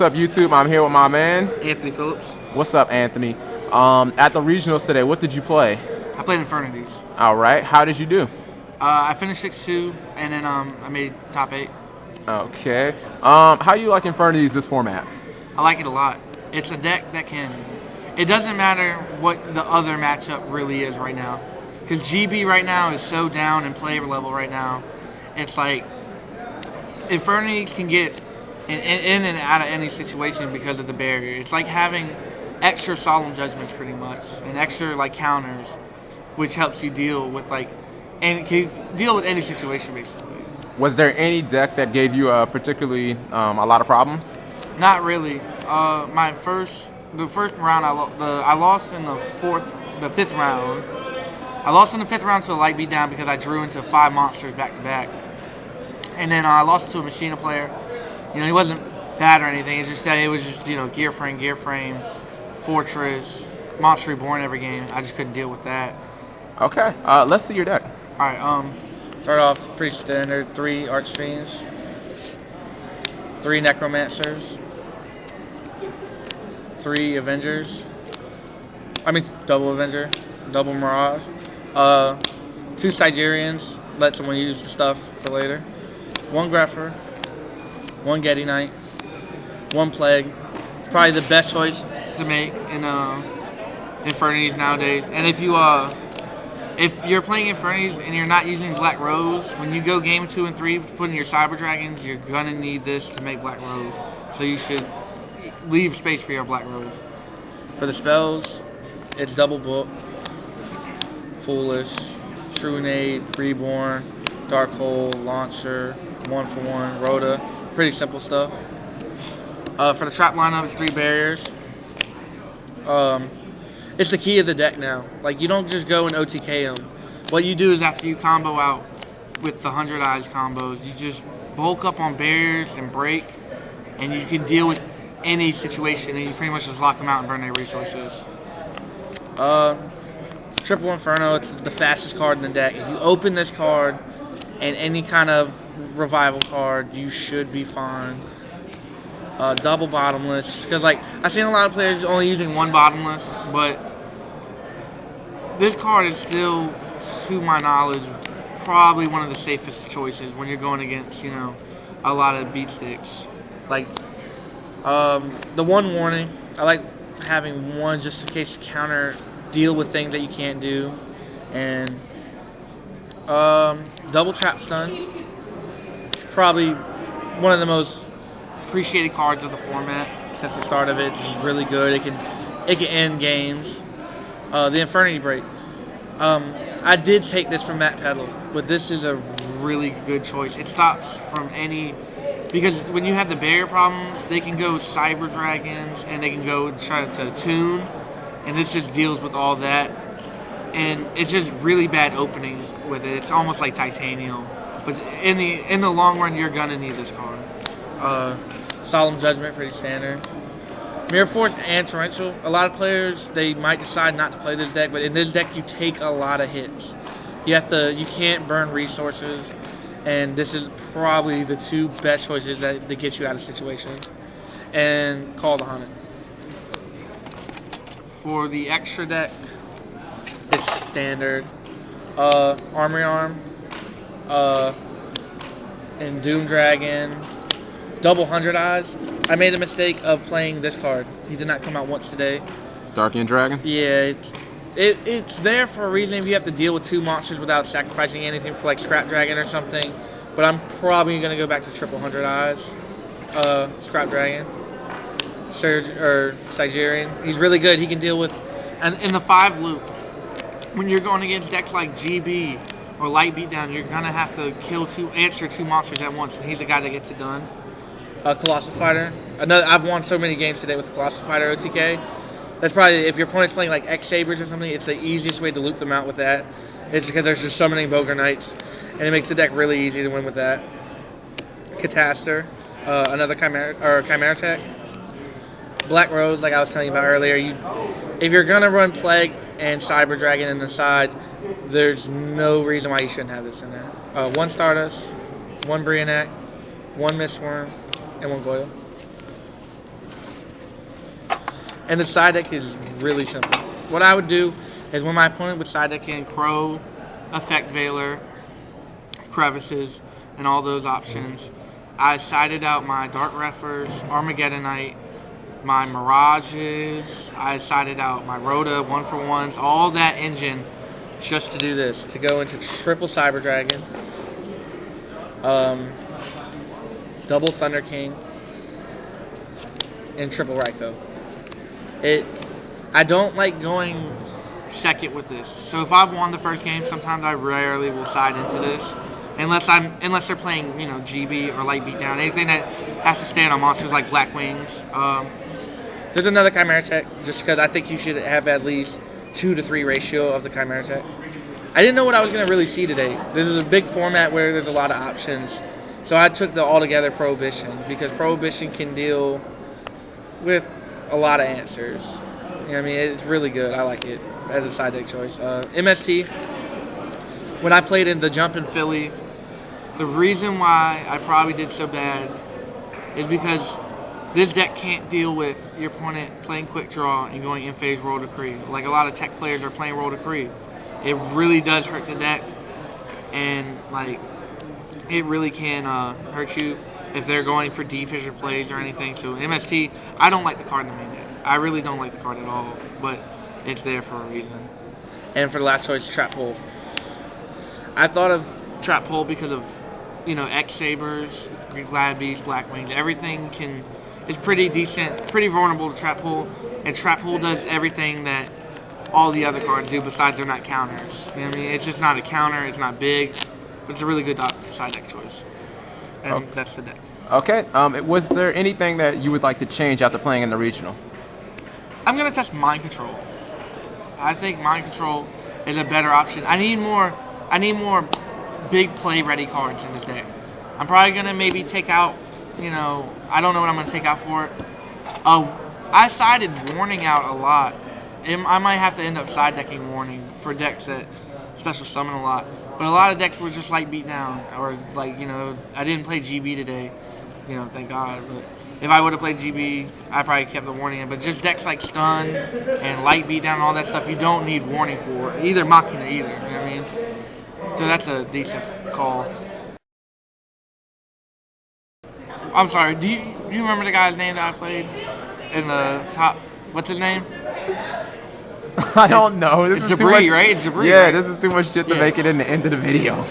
up, YouTube? I'm here with my man Anthony Phillips. What's up, Anthony? At the regionals today, what did you play? I played Infernity. All right. How did you do? I finished 6-2, and then I made top 8. Okay. How you like Infernities this format? I like it a lot. It's a deck that can. It doesn't matter what the other matchup really is right now, because GB right now is so down in player level right now. It's like Infernities can get in and out of any situation because of the barrier. It's like having extra solemn judgments, pretty much, and extra like counters, which helps you deal with any situation basically. Was there any deck that gave you particularly a lot of problems? Not really. The first round I lost in the fifth round. I lost in the fifth round to a light beatdown because I drew into 5 monsters back to back, and then I lost to a Machina player. He wasn't bad or anything. It's just that it was just gear frame, Fortress, Monster Reborn every game. I just couldn't deal with that. Okay. Let's see your deck. All right. Start off pretty standard. 3 Archfiends, 3 Necromancers, 3 Avengers. Double Avenger, double Mirage. 2 Sigerians. Let someone use the stuff for later. 1 Grepher. 1 Getty Knight. 1 Plague. Probably the best choice to make in Infernities nowadays. And if you're playing Infernities and you're not using Black Rose, when you go game 2 and 3 to put in your Cyber Dragons, you're gonna need this to make Black Rose. So you should leave space for your Black Rose. For the spells, it's Double Book, Foolish, Trunade, Reborn, Dark Hole, Launcher, 1-for-1, Rhoda. Pretty simple stuff. For the trap lineup, it's 3 barriers. It's the key of the deck now. Like, you don't just go and OTK them. What you do is after you combo out with the 100 Eyes combos, you just bulk up on barriers and break, and you can deal with any situation, and you pretty much just lock them out and burn their resources. Triple Inferno, it's the fastest card in the deck. If you open this card and any kind of revival card, you should be fine. Double Bottomless, because I've seen a lot of players only using 1 Bottomless, but this card is still, to my knowledge, probably one of the safest choices when you're going against a lot of beat sticks. The 1 warning, I like having 1 just in case to deal with things that you can't do, and double Trap Stun, probably one of the most appreciated cards of the format since the start of it. It's just really good. It can end games. The Infernity Break. I did take this from Matt Peddle, but this is a really good choice. It stops from because when you have the barrier problems, they can go Cyber Dragons and they can go try to tune, and this just deals with all that. And it's just really bad opening with it. It's almost like Titanium, but in the long run, you're gonna need this card. Solemn Judgment, pretty standard. Mirror Force and Torrential. A lot of players, they might decide not to play this deck, but in this deck you take a lot of hits. You can't burn resources, and this is probably the 2 best choices that get you out of situations. And Call the Hunted. For the extra deck, it's standard. Armory Arm, and Doom Dragon. Double 100 Eyes. I made the mistake of playing this card. He did not come out once today. Dark-End Dragon? Yeah, it's there for a reason if you have to deal with 2 monsters without sacrificing anything for Scrap Dragon or something. But I'm probably going to go back to triple 100 Eyes. Scrap Dragon. Sigerian. He's really good. He can deal with... And in the 5 loop, when you're going against decks like GB or Light Beatdown, you're going to have to answer 2 monsters at once, and he's the guy that gets it done. Colossal Fighter. I've won so many games today with the Colossal Fighter OTK. That's probably, if your opponent's playing X Sabers or something, it's the easiest way to loop them out with that. It's because there's just so many Bogar Knights, and it makes the deck really easy to win with that. Catastor, another Chimera Tech. Black Rose, like I was telling you about earlier. If you're gonna run Plague and Cyber Dragon in the side, there's no reason why you shouldn't have this in there. 1 Stardust, 1 Brionac, 1 Mistworm, and 1 Goyle. And the side deck is really simple. What I would do is when my opponent would side deck in Crow, Effect Veiler, Crevices, and all those options, I sided out my Dark Refers, Armageddonite, my Mirages, I sided out my Rhoda, 1-for-1s, all that engine just to do this, to go into triple Cyber Dragon, double Thunder King, and triple Raikou. I don't like going second with this. So if I've won the first game, sometimes I rarely will side into this. Unless they're playing, GB or Light Beatdown, anything that has to stand on monsters like Black Wings. There's another Chimera Tech, just because I think you should have at least 2 to 3 ratio of the Chimera Tech. I didn't know what I was going to really see today. This is a big format where there's a lot of options. So I took the Altogether Prohibition, because Prohibition can deal with a lot of answers. It's really good. I like it as a side deck choice. MST, when I played in the Jump in Philly, the reason why I probably did so bad is because this deck can't deal with your opponent playing Quick Draw and going in phase Roll Decree. Like a lot of tech players are playing Roll Decree. It really does hurt the deck, and it really can hurt you if they're going for D-Fisher plays or anything. So MST, I don't like the card in the main deck. I really don't like the card at all, but it's there for a reason. And for the last choice, Trap Hole. I thought of Trap Hole because of, X Sabers, Green Glad Beast, Black Wings. Everything is pretty decent, pretty vulnerable to Trap Hole, and Trap Hole does everything that all the other cards do besides they're not counters. It's just not a counter, it's not big, but it's a really good side deck choice. And that's the deck. Okay. Was there anything that you would like to change after playing in the regional? I'm going to test Mind Control. I think Mind Control is a better option. I need more big play ready cards in this deck. I'm probably going to maybe take out, I don't know what I'm going to take out for it. I sided Warning out a lot. I might have to end up side decking Warning for decks that special summon a lot. But a lot of decks were just like beat down, or I didn't play GB today, thank God. But if I would have played GB, I probably kept the Warning in. But just decks like Stun and Light Beat Down and all that stuff, you don't need Warning for. Either Machina either, you know what I mean? So that's a decent call. I'm sorry, do you remember the guy's name that I played in the top? What's his name? I don't know. It's Jabri, right? It's Jabri. Yeah, right? this is too much shit to make it in the end of the video.